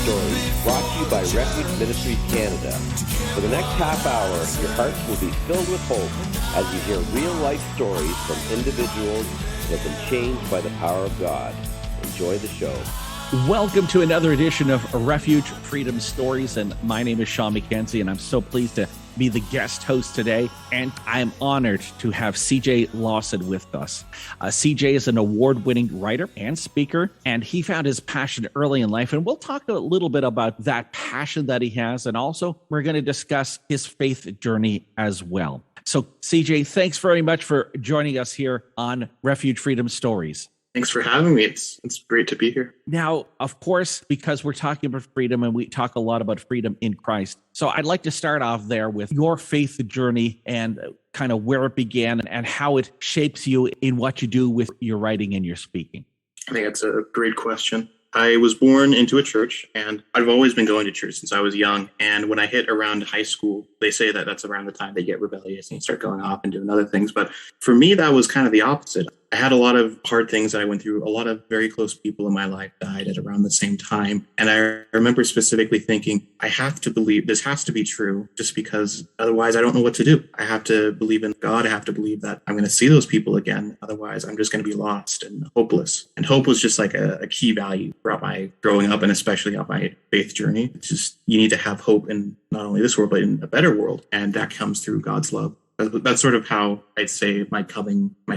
Stories, brought to you by Refuge Ministries Canada. For the next half hour, your hearts will be filled with hope as you hear real-life stories from individuals that have been changed by the power of God. Enjoy the show. Welcome to another edition of Refuge Freedom Stories, and my name is Shaun MacKenzie, and I'm so pleased to be the guest host today, and I am honored to have CJ Lawson with us. CJ is an award-winning writer and speaker, and he found his passion early in life, and we'll talk a little bit about that passion that he has, and also we're going to discuss his faith journey as well. So CJ, thanks very much for joining us here on Refuge Freedom Stories. Thanks for having me. It's great to be here. Now, of course, because we're talking about freedom and we talk a lot about freedom in Christ. So I'd like to start off there with your faith journey and kind of where it began and how it shapes you in what you do with your writing and your speaking. I think that's a great question. I was born into a church, and I've always been going to church since I was young. And when I hit around high school, they say that that's around the time they get rebellious and you start going off and doing other things. But for me, that was kind of the opposite. I had a lot of hard things that I went through. A lot of very close people in my life died at around the same time. And I remember specifically thinking, I have to believe this has to be true, just because otherwise I don't know what to do. I have to believe in God. I have to believe that I'm going to see those people again. Otherwise, I'm just going to be lost and hopeless. And hope was just like a key value throughout my growing up, and especially on my faith journey. It's just, you need to have hope in not only this world, but in a better world. And that comes through God's love. That's sort of how I'd say my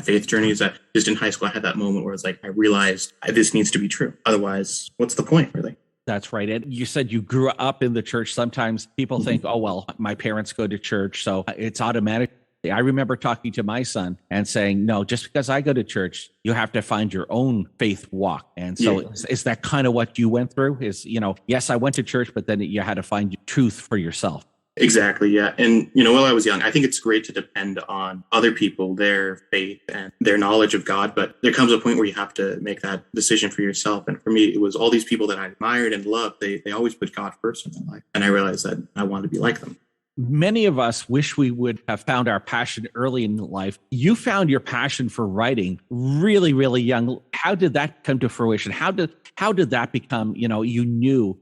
faith journey is. That just in high school, I had that moment where it's like, I realized this needs to be true. Otherwise, what's the point, really? That's right. And you said you grew up in the church. Sometimes people think, oh, well, my parents go to church, so it's automatic. I remember talking to my son and saying, no, just because I go to church, you have to find your own faith walk. And so is that kind of what you went through? Yes, I went to church, but then you had to find truth for yourself. Exactly. Yeah. And, while I was young, I think it's great to depend on other people, their faith and their knowledge of God. But there comes a point where you have to make that decision for yourself. And for me, it was all these people that I admired and loved. They always put God first in their life. And I realized that I wanted to be like them. Many of us wish we would have found our passion early in life. You found your passion for writing really, really young. How did that come to fruition? How did that become, you knew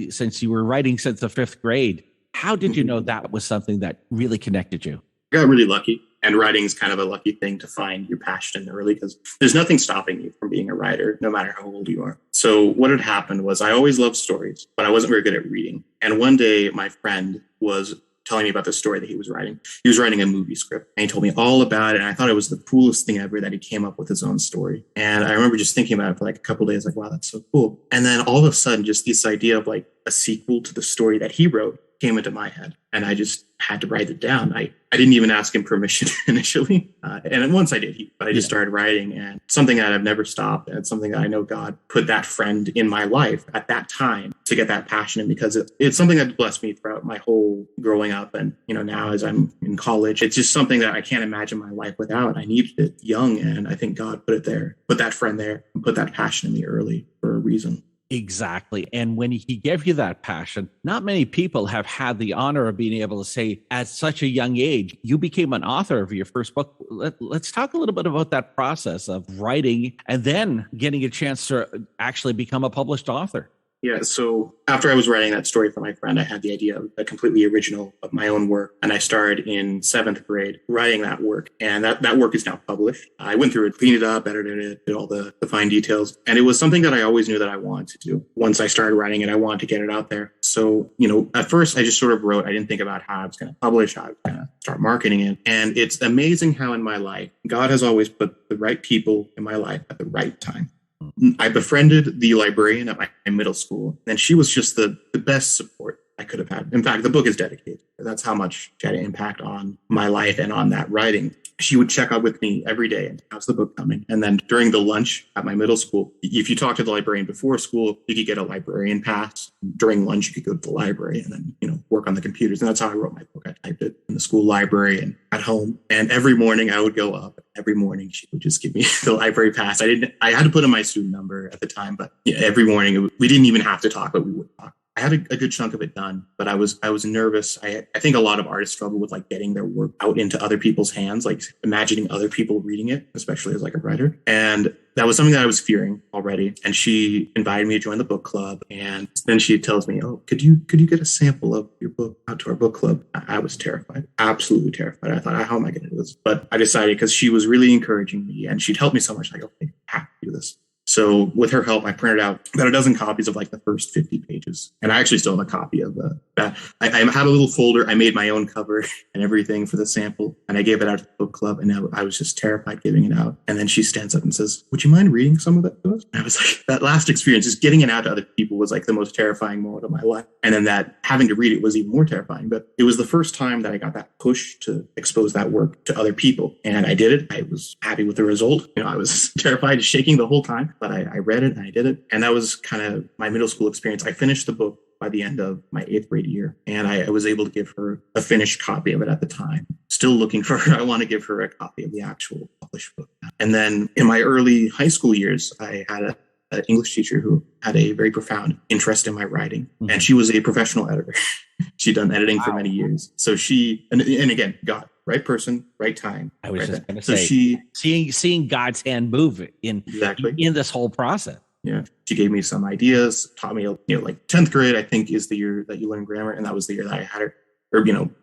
since you were writing since the fifth grade? How did you know that was something that really connected you? I got really lucky, and writing is kind of a lucky thing to find your passion early, because there's nothing stopping you from being a writer, no matter how old you are. So what had happened was I always loved stories, but I wasn't very good at reading. And one day my friend was telling me about the story that he was writing. He was writing a movie script, and he told me all about it. And I thought it was the coolest thing ever that he came up with his own story. And I remember just thinking about it for like a couple of days, like, wow, that's so cool. And then all of a sudden, just this idea of like a sequel to the story that he wrote came into my head, and I just had to write it down. I didn't even ask him permission initially. And once I did, but I just started writing, and something that I've never stopped. And it's something that I know God put that friend in my life at that time to get that passion in, because it's something that blessed me throughout my whole growing up. And, now as I'm in college, it's just something that I can't imagine my life without. I needed it young. And I think God put it there, put that friend there, and put that passion in me early for a reason. Exactly. And when he gave you that passion, not many people have had the honor of being able to say at such a young age, you became an author of your first book. Let's talk a little bit about that process of writing and then getting a chance to actually become a published author. Yeah. So after I was writing that story for my friend, I had the idea of a completely original of my own work. And I started in 7th grade writing that work. And that work is now published. I went through it, cleaned it up, edited it, did all the fine details. And it was something that I always knew that I wanted to do. Once I started writing it, I wanted to get it out there. So, at first I just sort of wrote. I didn't think about how I was going to publish, how I was going to start marketing it. And it's amazing how in my life, God has always put the right people in my life at the right time. I befriended the librarian at my middle school, and she was just the best support I could have had. In fact, the book is dedicated. That's how much she had an impact on my life and on that writing. She would check up with me every day and how's the book coming? And then during the lunch at my middle school, if you talk to the librarian before school, you could get a librarian pass. During lunch, you could go to the library and then, work on the computers. And that's how I wrote my book. I typed it in the school library and at home. And every morning I would go up. Every morning she would just give me the library pass. I had to put in my student number at the time, but every morning we didn't even have to talk, but we would talk. I had a good chunk of it done, but I was nervous. I think a lot of artists struggle with like getting their work out into other people's hands, like imagining other people reading it, especially as like a writer. And that was something that I was fearing already. And she invited me to join the book club. And then she tells me, oh, could you get a sample of your book out to our book club? I was terrified, absolutely terrified. I thought, how am I going to do this? But I decided, because she was really encouraging me and she'd helped me so much. Like, okay, I have to do this. So with her help, I printed out about a dozen copies of like the first 50 pages. And I actually still have a copy of that. I had a little folder. I made my own cover and everything for the sample. And I gave it out to the book club. And I was just terrified giving it out. And then she stands up and says, would you mind reading some of that to us? And I was like, that last experience, just getting it out to other people, was like the most terrifying moment of my life. And then that having to read it was even more terrifying. But it was the first time that I got that push to expose that work to other people. And I did it. I was happy with the result. I was terrified, shaking the whole time. But I read it and I did it. And that was kind of my middle school experience. I finished the book by the end of my 8th grade year. And I was able to give her a finished copy of it at the time. Still looking for her. I want to give her a copy of the actual published book. And then in my early high school years, I had an English teacher who had a very profound interest in my writing. Mm-hmm. And she was a professional editor. She'd done editing for many years. So she, and again, God, right person, right time. I was right just going to so say, seeing God's hand move in this whole process. Yeah. She gave me some ideas, taught me, like 10th grade, I think, is the year that you learn grammar. And that was the year that I had her,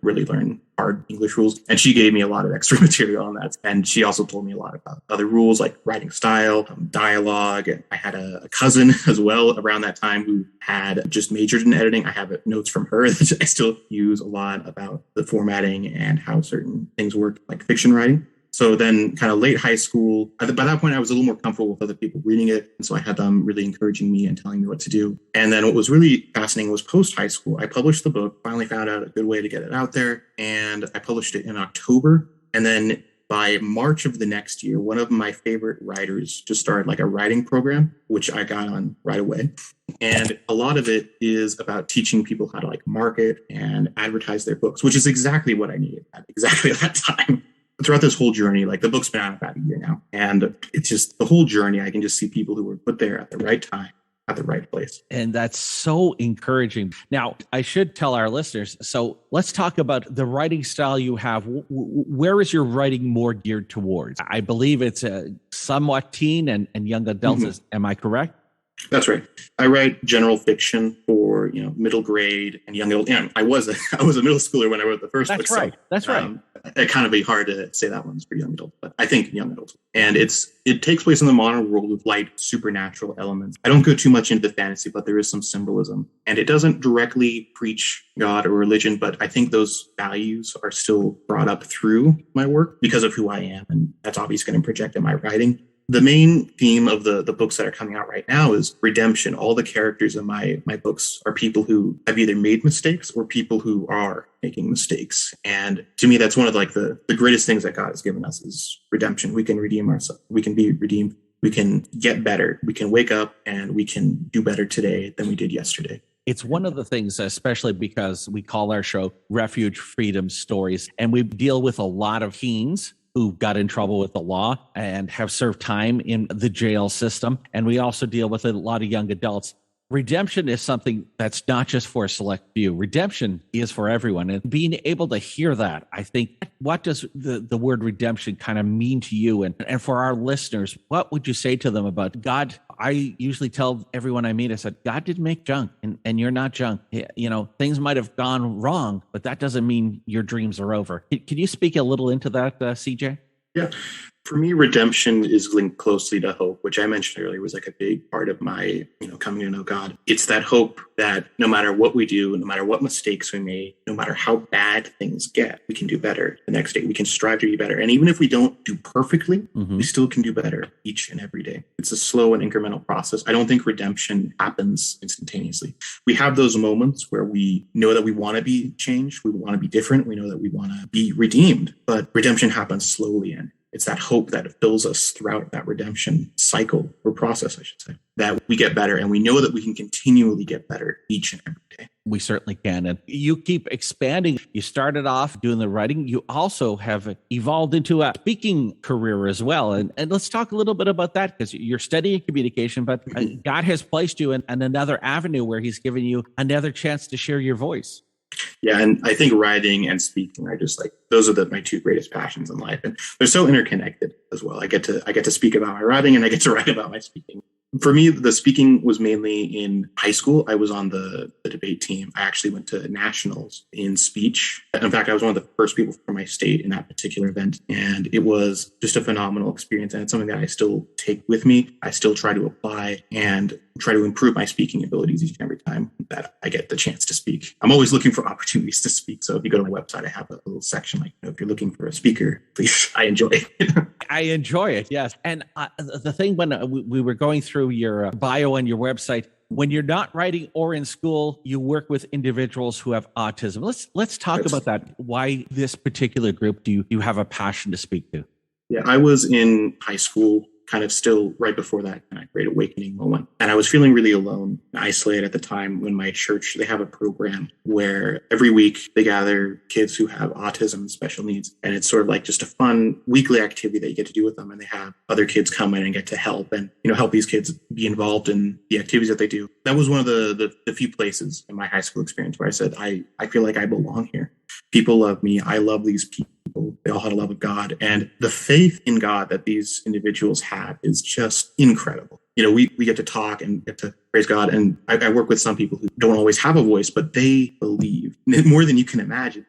really learn hard English rules. And she gave me a lot of extra material on that. And she also told me a lot about other rules, like writing style, dialogue. I had a cousin as well around that time who had just majored in editing. I have notes from her that I still use a lot about the formatting and how certain things work, like fiction writing. So then kind of late high school, by that point, I was a little more comfortable with other people reading it. And so I had them really encouraging me and telling me what to do. And then what was really fascinating was post high school, I published the book, finally found out a good way to get it out there. And I published it in October. And then by March of the next year, one of my favorite writers just started like a writing program, which I got on right away. And a lot of it is about teaching people how to like market and advertise their books, which is exactly what I needed at exactly that time. Throughout this whole journey, like the book's been out about a year now, and it's just the whole journey. I can just see people who were put there at the right time, at the right place. And that's so encouraging. Now, I should tell our listeners, so let's talk about the writing style you have. Where is your writing more geared towards? I believe it's a somewhat teen and young adults. Mm-hmm. Am I correct? That's right. I write general fiction for middle grade and young adult. I was a middle schooler when I wrote the first book. That's right. It kind of be hard to say that one's for young adults, but I think young adults. And it takes place in the modern world with light supernatural elements. I don't go too much into the fantasy, but there is some symbolism. And it doesn't directly preach God or religion, but I think those values are still brought up through my work because of who I am. And that's obviously going to project in my writing. The main theme of the books that are coming out right now is redemption. All the characters in my books are people who have either made mistakes or people who are making mistakes. And to me, that's one of like the greatest things that God has given us is redemption. We can redeem ourselves. We can be redeemed. We can get better. We can wake up and we can do better today than we did yesterday. It's one of the things, especially because we call our show Refuge Freedom Stories, and we deal with a lot of teens who got in trouble with the law and have served time in the jail system. And we also deal with a lot of young adults. Redemption is something that's not just for a select few. Redemption is for everyone. And being able to hear that, I think, what does the word redemption kind of mean to you? And for our listeners, what would you say to them about God? I usually tell everyone I meet, I said, God didn't make junk and you're not junk. Things might have gone wrong, but that doesn't mean your dreams are over. Can you speak a little into that, CJ? Yeah. For me, redemption is linked closely to hope, which I mentioned earlier was like a big part of my, coming to know God. It's that hope that no matter what we do, no matter what mistakes we made, no matter how bad things get, we can do better the next day. We can strive to be better. And even if we don't do perfectly, mm-hmm. we still can do better each and every day. It's a slow and incremental process. I don't think redemption happens instantaneously. We have those moments where we know that we want to be changed. We want to be different. We know that we want to be redeemed, but redemption happens slowly. And it's that hope that fills us throughout that redemption cycle or process, I should say, that we get better. And we know that we can continually get better each and every day. We certainly can. And you keep expanding. You started off doing the writing. You also have evolved into a speaking career as well. And let's talk a little bit about that, because you're studying communication, but God has placed you in another avenue where he's given you another chance to share your voice. Yeah, and I think writing and speaking are just like, those are my two greatest passions in life, and they're so interconnected as well. I get to speak about my writing, and I get to write about my speaking. For me, the speaking was mainly in high school. I was on the debate team. I actually went to nationals in speech. In fact, I was one of the first people from my state in that particular event. And it was just a phenomenal experience. And it's something that I still take with me. I still try to apply and try to improve my speaking abilities each and every time that I get the chance to speak. I'm always looking for opportunities to speak. So if you go to my website, I have a little section like, if you're looking for a speaker, please, I enjoy it. I enjoy it, yes. And the thing when we were going through your bio on your website, when you're not writing or in school, you work with individuals who have autism. Let's talk about that. Why this particular group do you have a passion to speak to? Yeah, I was in high school, kind of still right before that kind of great awakening moment. And I was feeling really alone and isolated at the time when my church, they have a program where every week they gather kids who have autism and special needs. And it's sort of like just a fun weekly activity that you get to do with them. And they have other kids come in and get to help and, help these kids be involved in the activities that they do. That was one of the few places in my high school experience where I said, I feel like I belong here. People love me. I love these people. They all had a love of God. And the faith in God that these individuals have is just incredible. We get to talk and get to praise God. And I work with some people who don't always have a voice, but they believe more than you can imagine.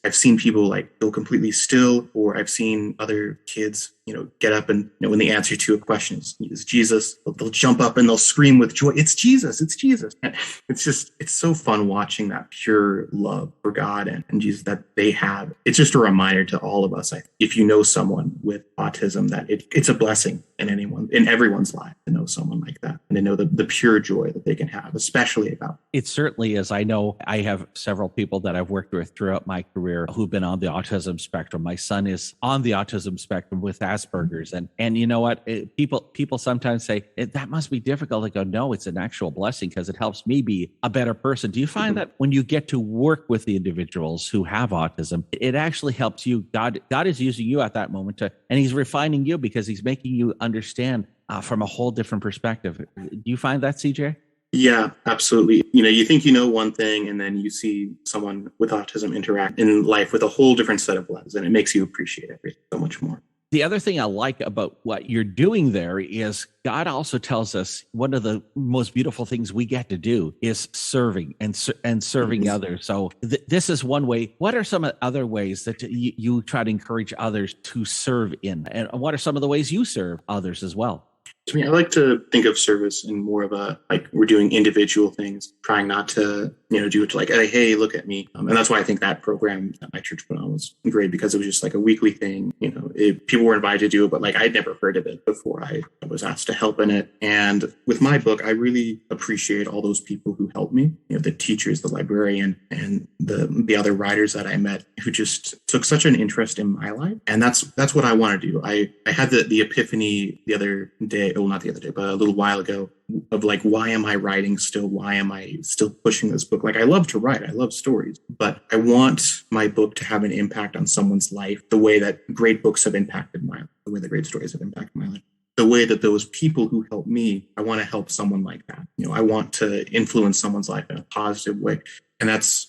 I've seen people like go completely still, or I've seen other kids, get up and, when the answer to a question is Jesus, they'll jump up and they'll scream with joy. It's Jesus. It's Jesus. And it's so fun watching that pure love for God and Jesus that they have. It's just a reminder to all of us. If you know someone with autism, that it's a blessing in everyone's life to know someone like that and to know the pure joy that they can have, especially about. It certainly is. I know I have several people that I've worked with throughout my career who've been on the autism spectrum. My son is on the autism spectrum with Asperger's. And you know what? People sometimes say, that must be difficult. I go, no, it's an actual blessing because it helps me be a better person. Do you find that when you get to work with the individuals who have autism, it actually helps you? God is using you at that moment and he's refining you because he's making you understand from a whole different perspective. Do you find that, CJ? Yeah, absolutely. You think one thing and then you see someone with autism interact in life with a whole different set of lenses, and it makes you appreciate everything so much more. The other thing I like about what you're doing there is God also tells us one of the most beautiful things we get to do is serving and serving others. So this is one way. What are some other ways that you try to encourage others to serve in? And what are some of the ways you serve others as well? To me, I like to think of service in more of we're doing individual things, trying not to, do it to hey, look at me. And that's why I think that program that my church put on was great, because it was just a weekly thing. People were invited to do it, but I'd never heard of it before I was asked to help in it. And with my book, I really appreciate all those people who helped me, the teachers, the librarian, and the other writers that I met who just took such an interest in my life. And that's what I want to do. I had the epiphany the other day. Well, not the other day, but a little while ago, of why am I writing still? Why am I still pushing this book? I love to write. I love stories, but I want my book to have an impact on someone's life the way that great books have impacted my life, the way that great stories have impacted my life. The way that those people who helped me, I want to help someone like that. I want to influence someone's life in a positive way. And that's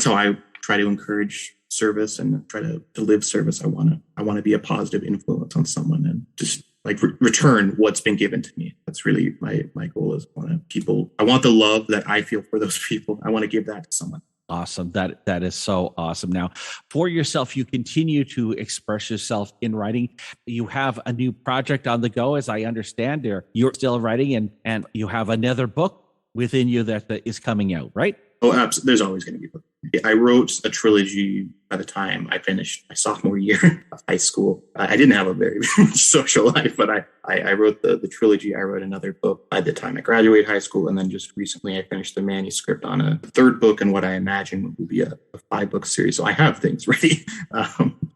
how I try to encourage service and try to live service. I want to be a positive influence on someone and just return what's been given to me. That's really my goal is I want the love that I feel for those people. I want to give that to someone. Awesome. That is so awesome. Now, for yourself, you continue to express yourself in writing. You have a new project on the go, as I understand. You're still writing and you have another book within you that is coming out, right? Oh, absolutely. There's always going to be books. I wrote a trilogy by the time I finished my sophomore year of high school. I didn't have a very social life, but I wrote the trilogy. I wrote another book by the time I graduated high school. And then just recently I finished the manuscript on a third book and what I imagine will be a 5-book series. So I have things ready.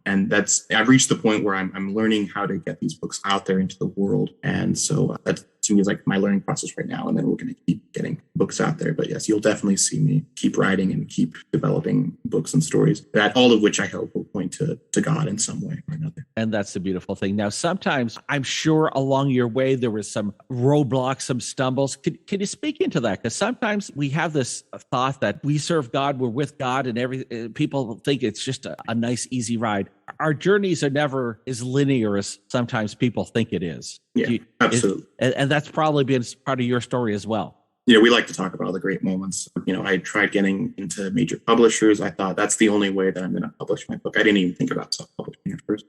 And I've reached the point where I'm learning how to get these books out there into the world. And so to me is like my learning process right now. And then we're going to keep getting books out there. But yes, you'll definitely see me keep writing and keep developing books and stories, that all of which I hope will point to God in some way or another. And that's the beautiful thing. Now, sometimes I'm sure along your way, there was some roadblocks, some stumbles. Can you speak into that? Because sometimes we have this thought that we serve God, we're with God, and people think it's just a nice, easy ride. Our journeys are never as linear as sometimes people think it is. Yeah, absolutely. And that's probably been part of your story as well. We like to talk about all the great moments. I tried getting into major publishers. I thought that's the only way that I'm going to publish my book. I didn't even think about self-publishing at first.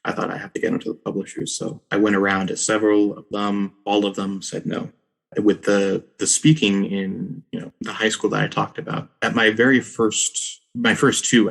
I thought I have to get into the publishers. So I went around to several of them. All of them said no. With the speaking in, the high school that I talked about, at my first two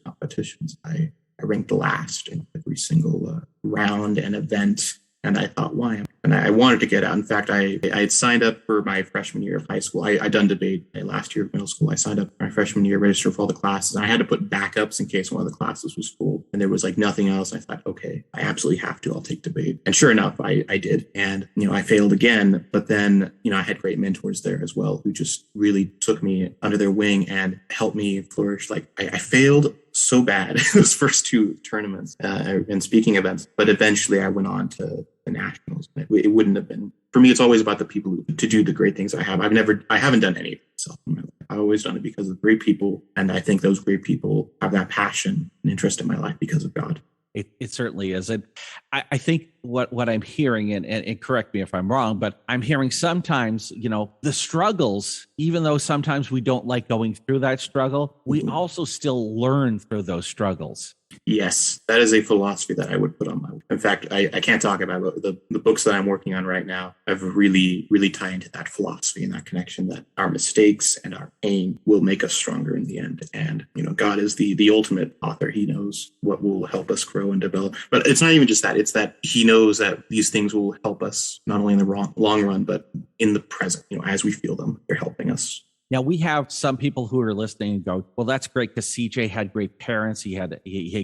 competitions, I ranked last in every single round and event. And I thought, why? And I wanted to get out. In fact, I had signed up for my freshman year of high school. I'd done debate last year of middle school. I signed up for my freshman year, registered for all the classes. And I had to put backups in case one of the classes was full. And there was like nothing else. I thought, okay, I absolutely have to. I'll take debate. And sure enough, I did. And, I failed again. But then, I had great mentors there as well who just really took me under their wing and helped me flourish. Like I failed so bad in those first two tournaments and speaking events. But eventually I went on to the nationals. It wouldn't have been, for me, it's always about the people to do the great things I have. I haven't done any of it myself in my life. I've always done it because of great people. And I think those great people have that passion and interest in my life because of God. It certainly is. And I think what I'm hearing, and correct me if I'm wrong, but I'm hearing sometimes, the struggles, even though sometimes we don't like going through that struggle, we also still learn through those struggles. Yes, that is a philosophy that I would put on my. In fact, I can't talk about the books that I'm working on right now. I've really tie into that philosophy and that connection that our mistakes and our pain will make us stronger in the end. And God is the ultimate author. He knows what will help us grow and develop. But it's not even just that. It's that He knows that these things will help us not only in the long run, but in the present. As we feel them, they're helping us. Now, we have some people who are listening and go, well, that's great because CJ had great parents. He had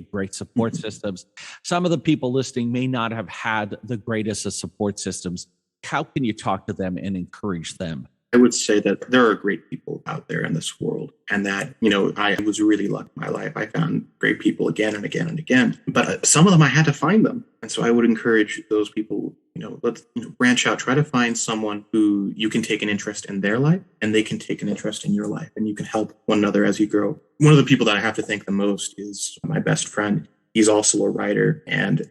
great support systems. Some of the people listening may not have had the greatest of support systems. How can you talk to them and encourage them? I would say that there are great people out there in this world, and that, I was really lucky in my life. I found great people again and again and again, but some of them I had to find them. And so I would encourage those people, let's branch out, try to find someone who you can take an interest in their life and they can take an interest in your life, and you can help one another as you grow. One of the people that I have to thank the most is my best friend. He's also a writer and,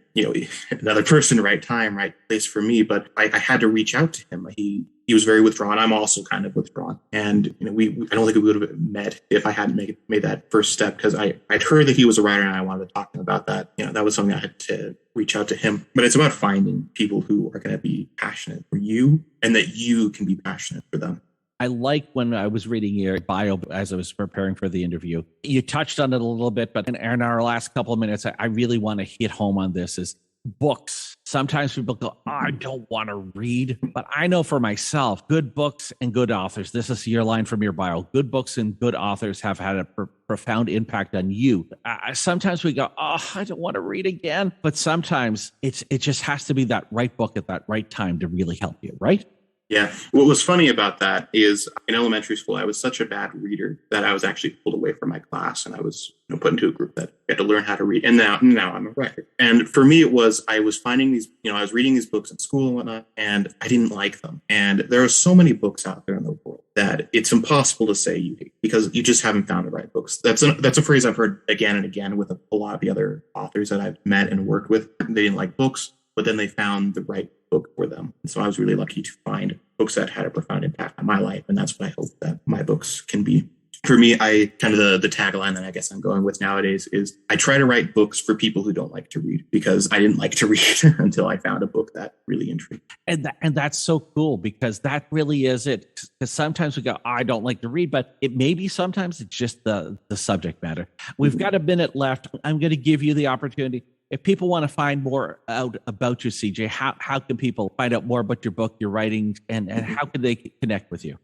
another person, right time, right place for me. But I had to reach out to him. He was very withdrawn. I'm also kind of withdrawn. And, I don't think we would have met if I hadn't made that first step, because I'd heard that he was a writer and I wanted to talk to him about that. That was something I had to reach out to him. But it's about finding people who are going to be passionate for you and that you can be passionate for them. I like when I was reading your bio as I was preparing for the interview. You touched on it a little bit, but in our last couple of minutes, I really want to hit home on this is books. Sometimes people go, I don't want to read, but I know for myself, good books and good authors. This is your line from your bio. Good books and good authors have had a profound impact on you. Sometimes we go, I don't want to read again, but sometimes it just has to be that right book at that right time to really help you, right? Yeah. What was funny about that is in elementary school, I was such a bad reader that I was actually pulled away from my class, and I was put into a group that had to learn how to read. And now I'm a writer. And for me, I was finding these, I was reading these books in school and whatnot, and I didn't like them. And there are so many books out there in the world that it's impossible to say you hate because you just haven't found the right books. That's a phrase I've heard again and again with a lot of the other authors that I've met and worked with. They didn't like books, but then they found the right book for them. And so I was really lucky to find books that had a profound impact on my life. And that's what I hope that my books can be. For me, I kind of the tagline that I guess I'm going with nowadays is I try to write books for people who don't like to read, because I didn't like to read until I found a book that really intrigued. And that's so cool, because that really is it. Because sometimes we go, I don't like to read, but it maybe sometimes it's just the subject matter. We've got a minute left. I'm going to give you the opportunity. If people want to find more out about you, CJ, how can people find out more about your book, your writing, and how can they connect with you?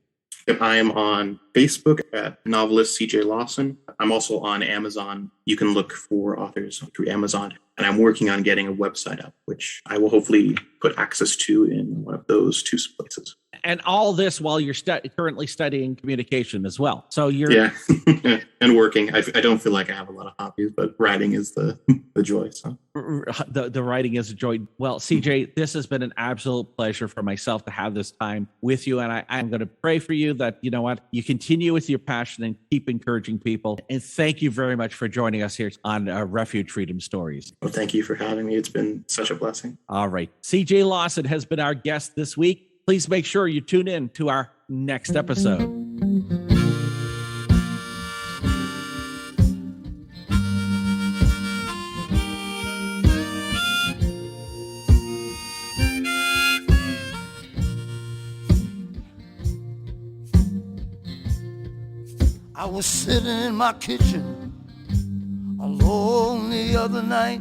I am on Facebook at novelist CJ Lawson. I'm also on Amazon. You can look for authors through Amazon. And I'm working on getting a website up, which I will hopefully put access to in one of those two places. And all this while you're currently studying communication as well. So you're and working. I don't feel like I have a lot of hobbies, but writing is the joy. So the writing is a joy. Well, CJ, this has been an absolute pleasure for myself to have this time with you, and I'm going to pray for you that you continue with your passion and keep encouraging people. And thank you very much for joining us here on Refuge Freedom Stories. Well, thank you for having me. It's been such a blessing. All right, CJ Lawson has been our guest this week. Please make sure you tune in to our next episode. I was sitting in my kitchen alone the other night,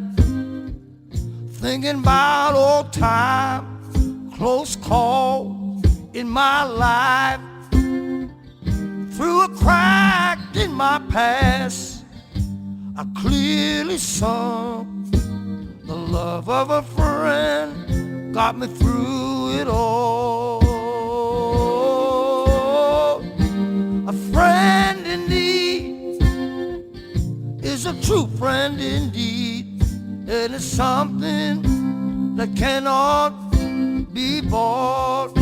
thinking about old time, close call in my life. Through a crack in my past, I clearly saw the love of a friend got me through it all. A friend indeed is a true friend indeed, and it's something that cannot be bought.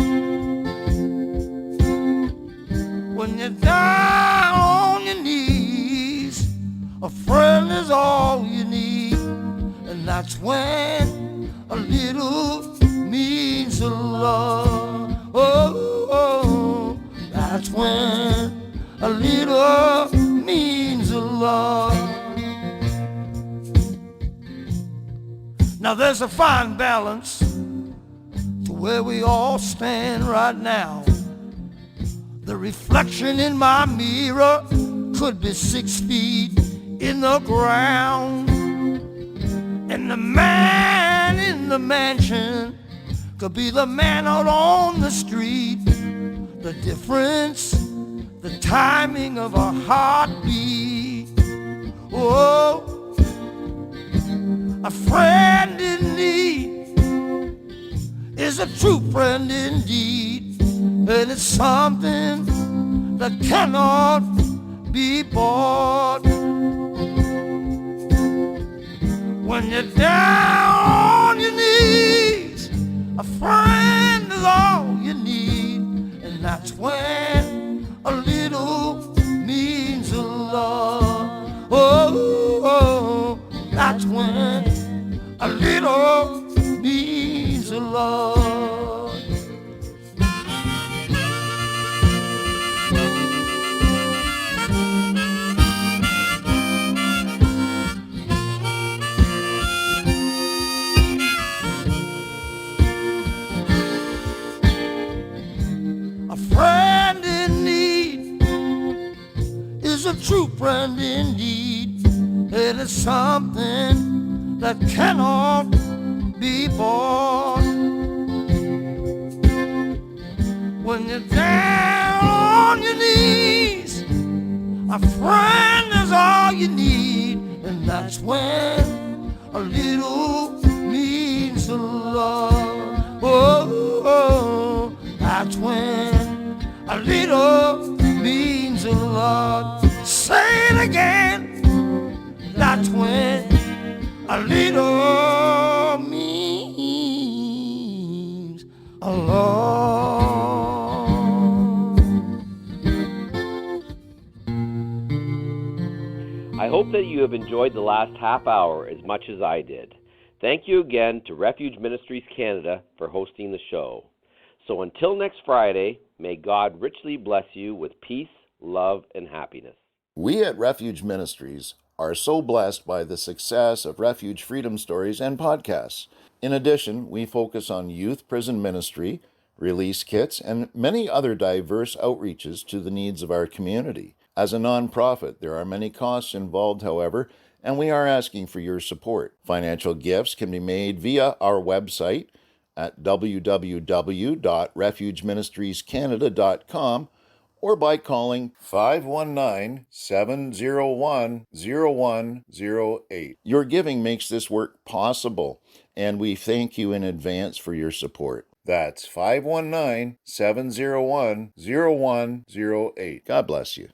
When you're down on your knees, a friend is all you need, and that's when a little means a lot. Oh, that's when a little means a lot. Now there's a fine balance to where we all stand right now. The reflection in my mirror could be 6 feet in the ground, and the man in the mansion could be the man out on the street. The difference, the timing of a heartbeat. Oh, a friend in need is a true friend indeed, and it's something that cannot be bought. When you're down on your knees, a friend is all you need, and that's when a little means a lot. Oh, that's when a little means a lot. Friend in need is a true friend indeed, and it's something that cannot be bought. When you're down on your knees, a friend is all you need, and that's when a little means a lot. Oh, that's when a little means a lot. Say it again. That's when a little means a lot. I hope that you have enjoyed the last half hour as much as I did. Thank you again to Refuge Ministries Canada for hosting the show. So until next Friday, may God richly bless you with peace, love, and happiness. We at Refuge Ministries are so blessed by the success of Refuge Freedom Stories and podcasts. In addition, we focus on youth prison ministry, release kits, and many other diverse outreaches to the needs of our community. As a nonprofit, there are many costs involved, however, and we are asking for your support. Financial gifts can be made via our website at www.refugeministriescanada.com or by calling 519-701-0108. Your giving makes this work possible, and we thank you in advance for your support. That's 519-701-0108. God bless you.